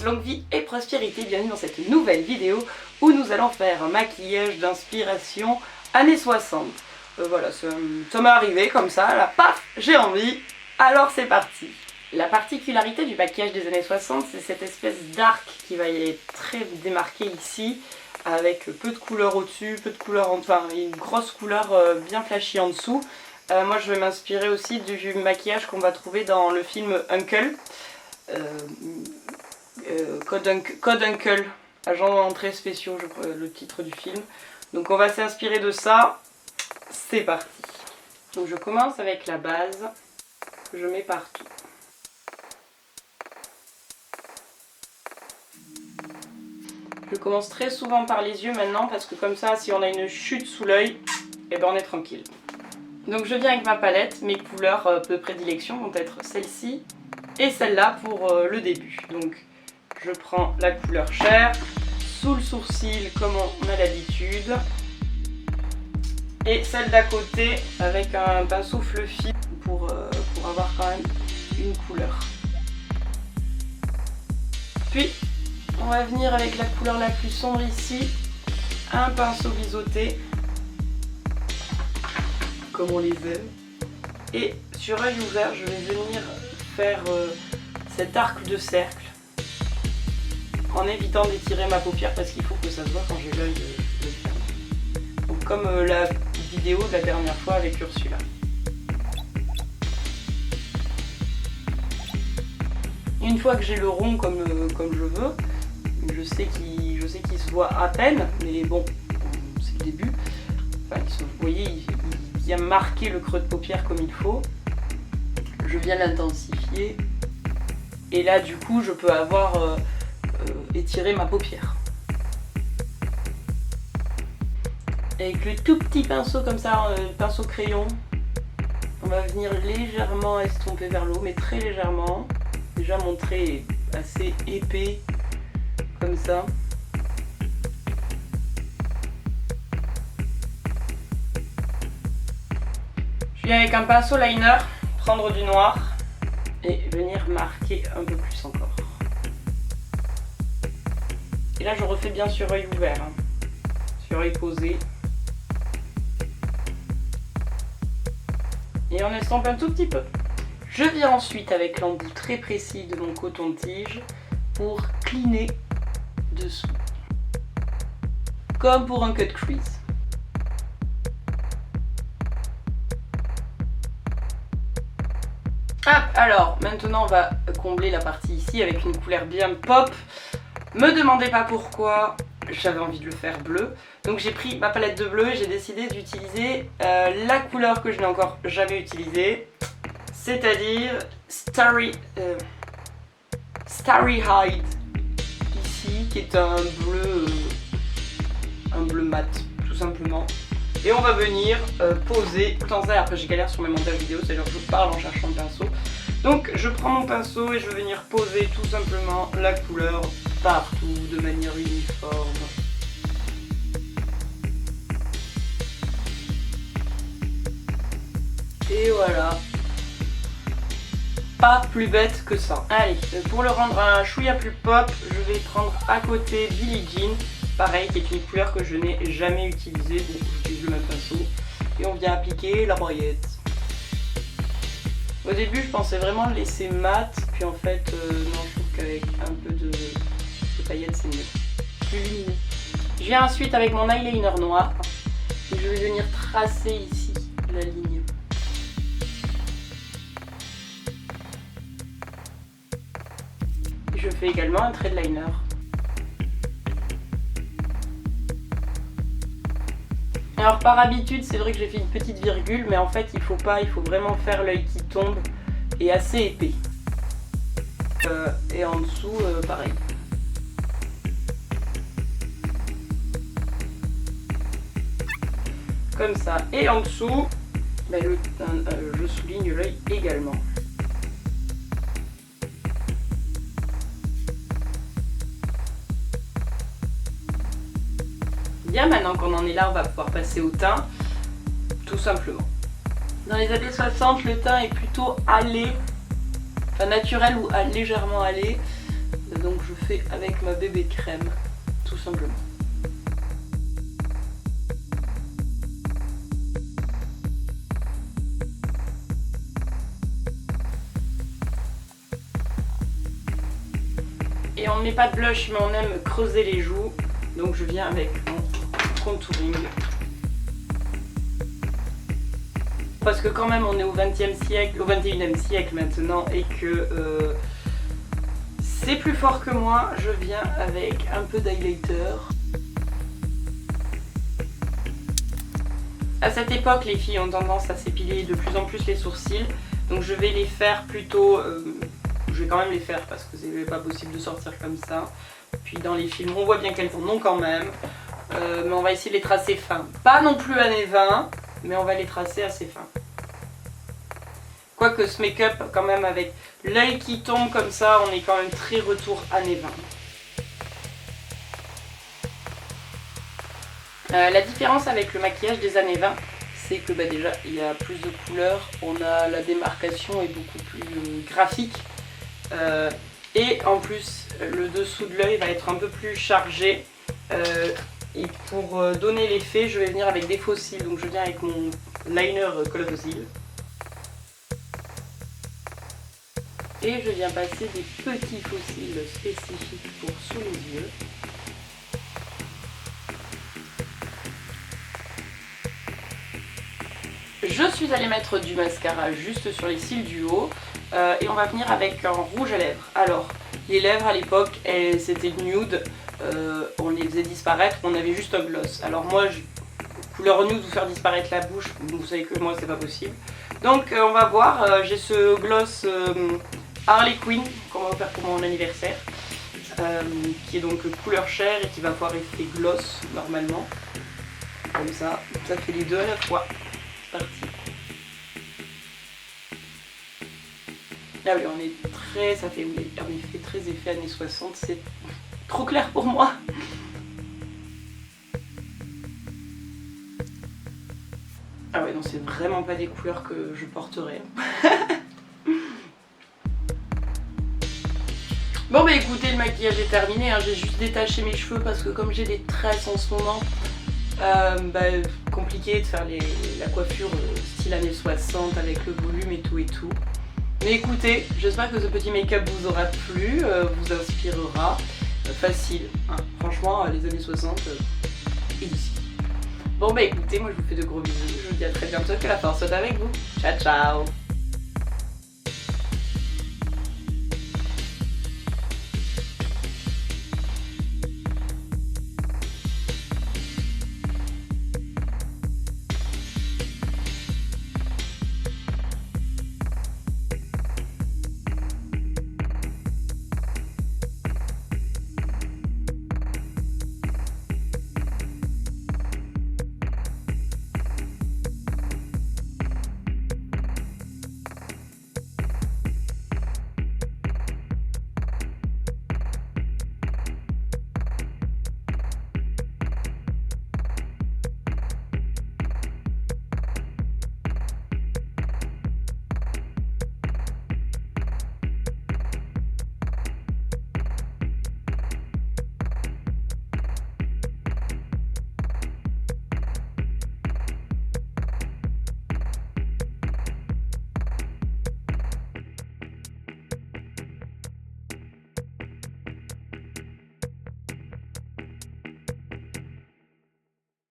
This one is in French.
longue vie et prospérité, bienvenue dans cette nouvelle vidéo où nous allons faire un maquillage d'inspiration années 60. Voilà, ça m'est arrivé comme ça, là, paf, j'ai envie, alors c'est parti. La particularité du maquillage des années 60, c'est cette espèce d'arc qui va être très démarqué ici, avec peu de couleurs au-dessus, peu de couleurs, enfin une grosse couleur bien flashy en dessous. Moi je vais m'inspirer aussi du maquillage qu'on va trouver dans le film Uncle. Code Uncle, agent d'entrée spéciaux, je crois, le titre du film. Donc on va s'inspirer de ça. C'est parti. Donc je commence avec la base que je mets partout. Je commence très souvent par les yeux maintenant parce que comme ça, si on a une chute sous l'œil, eh ben on est tranquille. Donc je viens avec ma palette, mes couleurs de prédilection vont être celle-ci et celle-là pour le début. Donc je prends la couleur chair, sous le sourcil comme on a l'habitude, et celle d'à côté avec un pinceau fluffy pour avoir quand même une couleur. Puis on va venir avec la couleur la plus sombre ici, un pinceau biseauté, comme on les aime. Et sur œil ouvert, je vais venir faire cet arc de cercle en évitant d'étirer ma paupière parce qu'il faut que ça se voit quand j'ai l'œil fermé. Donc comme la vidéo de la dernière fois avec Ursula. Une fois que j'ai le rond comme je veux, je sais qu'il se voit à peine, mais bon, c'est le début. Enfin, vous voyez, il vient marquer le creux de paupière comme il faut. Je viens l'intensifier. Et là, du coup, je peux avoir étiré ma paupière. Avec le tout petit pinceau comme ça, pinceau crayon, on va venir légèrement estomper vers le haut, mais très légèrement. Déjà, mon trait est assez épais, comme ça. Je viens avec un pinceau liner, prendre du noir et venir marquer un peu plus encore. Et là je refais bien sur œil ouvert, hein, sur œil posé. Et on estompe un tout petit peu. Je viens ensuite avec l'embout très précis de mon coton-tige pour cleaner dessous. Comme pour un cut crease. Ah, alors, maintenant on va combler la partie ici avec une couleur bien pop. Me demandez pas pourquoi, j'avais envie de le faire bleu. Donc j'ai pris ma palette de bleu et j'ai décidé d'utiliser la couleur que je n'ai encore jamais utilisée. C'est-à-dire Starry Hide, ici, qui est un bleu mat, tout simplement. Et on va venir poser tout en ça. Après j'ai galère sur mes montages vidéo, c'est-à-dire que je parle en cherchant le pinceau. Donc je prends mon pinceau et je vais venir poser tout simplement la couleur partout de manière uniforme. Et voilà. Pas plus bête que ça. Allez, pour le rendre un chouïa plus pop, je vais prendre à côté Billie Jean. Pareil, qui est une couleur que je n'ai jamais utilisée. Bon, j'utilise le même pinceau. Et on vient appliquer la broyette. Au début, je pensais vraiment le laisser mat. Puis en fait, non, je trouve qu'avec un peu de paillettes, c'est mieux. Plus lumineux. Je viens ensuite avec mon eyeliner noir. Et je vais venir tracer ici la ligne. Je fais également un trait de liner. Alors par habitude, c'est vrai que j'ai fait une petite virgule, mais en fait il faut pas, il faut vraiment faire l'œil qui tombe et assez épais. Et en dessous, pareil. Comme ça. Et en dessous, ben, je souligne l'œil également. Bien, maintenant qu'on en est là, on va pouvoir passer au teint, tout simplement. Dans les années 60, le teint est plutôt hâlé, enfin naturel ou légèrement hâlé. Donc je fais avec ma bébé crème, tout simplement. Et on ne met pas de blush, mais on aime creuser les joues. Donc je viens avec mon contouring. Parce que quand même on est au 20e siècle, au 21e siècle maintenant, et que c'est plus fort que moi, je viens avec un peu d'highlighter. À cette époque, les filles ont tendance à s'épiler de plus en plus les sourcils. Donc je vais les faire plutôt... je vais quand même les faire parce que c'est pas possible de sortir comme ça. Puis dans les films, on voit bien qu'elles en ont quand même. Mais on va essayer de les tracer fins. Pas non plus années 20, mais on va les tracer assez fins. Quoique ce make-up, quand même, avec l'œil qui tombe comme ça, on est quand même très retour années 20. La différence avec le maquillage des années 20, c'est que déjà il y a plus de couleurs, la démarcation est beaucoup plus graphique. Et en plus, le dessous de l'œil va être un peu plus chargé. Et pour donner l'effet, je vais venir avec des faux cils. Donc je viens avec mon liner colosse cils. Et je viens passer des petits faux cils spécifiques pour sous les yeux. Je suis allée mettre du mascara juste sur les cils du haut. Et on va venir avec un rouge à lèvres. Alors, les lèvres à l'époque, c'était nude. On les faisait disparaître, on avait juste un gloss. Alors moi, couleur nude, vous faire disparaître la bouche, vous savez que moi c'est pas possible. Donc on va voir, j'ai ce gloss Harley Quinn qu'on va faire pour mon anniversaire, qui est donc couleur chair et qui va avoir effet gloss normalement. Comme ça fait les deux à la fois. C'est parti. Ah oui, on est très, ça fait en effet très effet années 60, c'est trop clair pour moi. Ah ouais, non, c'est vraiment pas des couleurs que je porterai. Bon bah écoutez, le maquillage est terminé, hein. J'ai juste détaché mes cheveux parce que comme j'ai des tresses en ce moment, compliqué de faire la coiffure style années 60 avec le volume et tout. Mais écoutez, j'espère que ce petit make-up vous aura plu, vous inspirera. Facile, hein. Franchement, les années 60, easy. Bon bah écoutez, moi je vous fais de gros bisous, je vous dis à très bientôt, que la force soit avec vous. Ciao ciao.